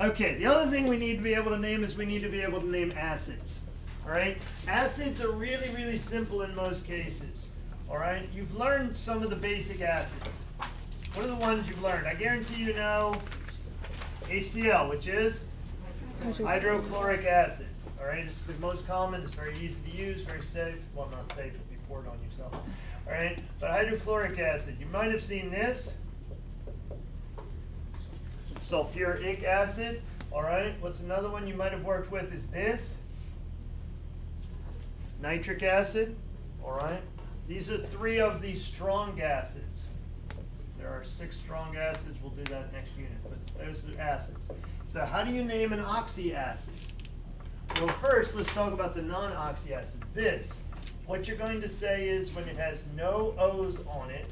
Okay, the other thing we need to be able to name is we need to be able to name acids. All right? Acids are really, really simple in most cases. All right? You've learned some of the basic acids. What are the ones you've learned? I guarantee you know HCl, which is hydrochloric acid. All right? It's the most common. It's very easy to use, very safe. Well, not safe if you pour it on yourself. All right? But hydrochloric acid. You might have seen this. Sulfuric acid. All right? What's another one you might have worked with is this. Nitric acid. All right? These are 3 of the strong acids. There are 6 strong acids. We'll do that next unit. But those are acids. So how do you name an oxyacid? Well, first, let's talk about the non-oxy acid. This. What you're going to say is when it has no O's on it,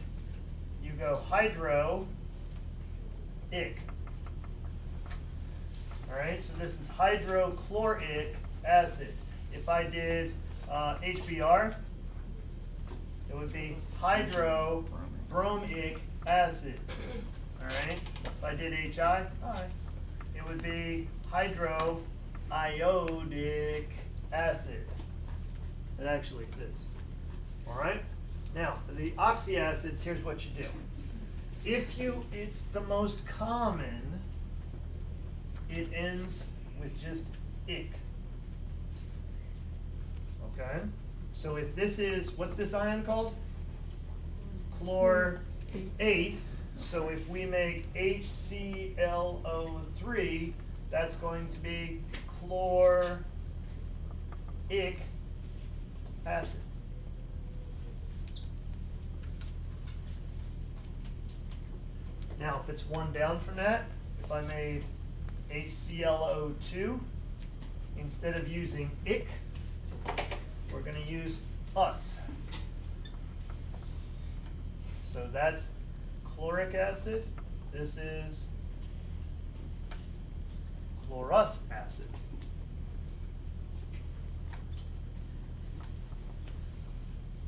you go hydro-ic. All right, so this is hydrochloric acid. If I did HBr, it would be hydrobromic acid. All right, if I did HI, it would be hydroiodic acid. It actually exists. All right, now for the oxyacids, here's what you do. It's the most common, it ends with just ic. Okay? So if this is, what's this ion called? Chlor-8. So if we make HClO3, that's going to be chloric acid. Now if it's one down from that, if I made HClO2, instead of using ic, we're going to use us. So that's chloric acid. This is chlorous acid.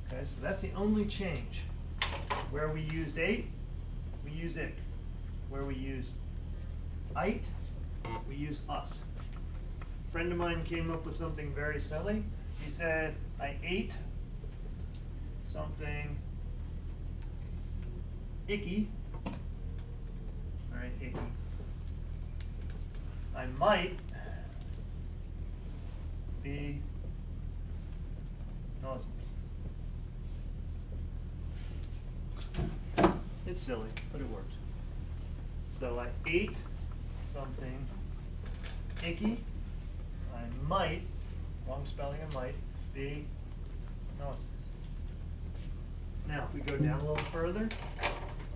Okay, so that's the only change. Where we used 8, we use ic. Where we use ite, we use us. A friend of mine came up with something very silly. He said, I ate something icky. All right, icky. I might be nauseous. It's silly, but it works. So I ate something icky. I might, wrong spelling of might, be nauseous. Now, if we go down a little further, it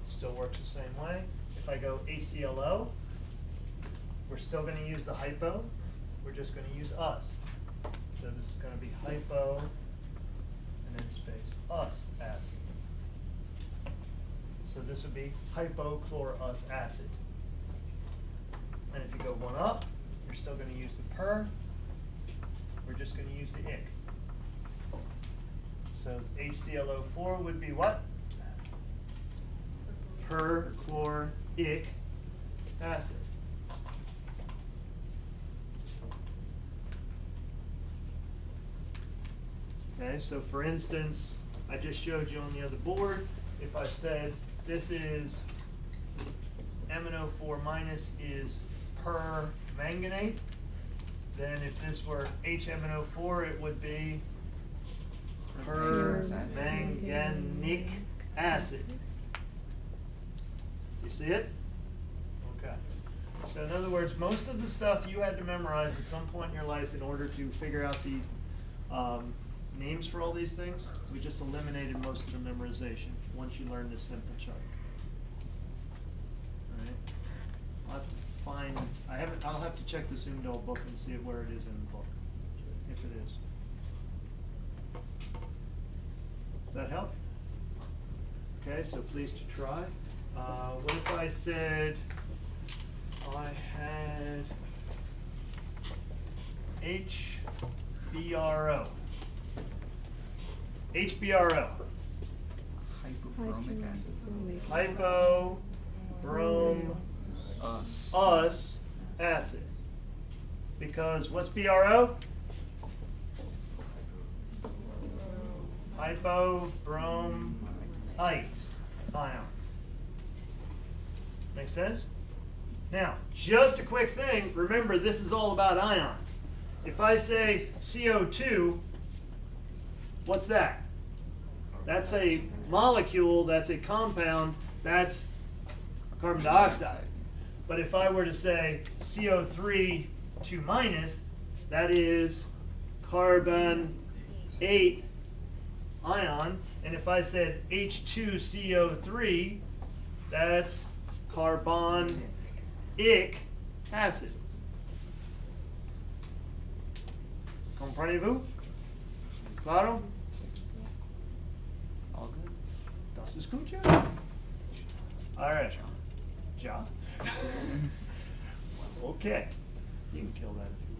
still works the same way. If I go HClO, we're still going to use the hypo. We're just going to use us. So this is going to be hypo, and then space, us acid. So this would be hypochlorous acid. And if you go one up, you're still going to use the per. We're just going to use the ic. So HClO4 would be what? Perchloric acid. Okay, so for instance, I just showed you on the other board, if I said this is MnO4 minus is permanganate, then if this were HMnO4, it would be permanganic acid. You see it? Okay. So in other words, most of the stuff you had to memorize at some point in your life in order to figure out the names for all these things, we just eliminated most of the memorization once you learn this simple chart. All right. I'll have to find, I'll have to check the Sumdal book and see where it is in the book, if it is. Does that help? Okay, so pleased to try. What if I said I had HBRO? HBRO. Hypobromic acid. Hypo, brom, us, acid. Because what's BRO? Hypobromite ion. Make sense? Now, just a quick thing, remember this is all about ions. If I say CO2, what's that? That's a molecule, that's a compound, that's carbon dioxide. But if I were to say CO3 2 minus, that is carbon 8 ion. And if I said H2CO3, that's carbonic acid. Comprenez-vous? Claro? All good? Das ist gut, ja? All right. Ja? Okay. You can kill that if you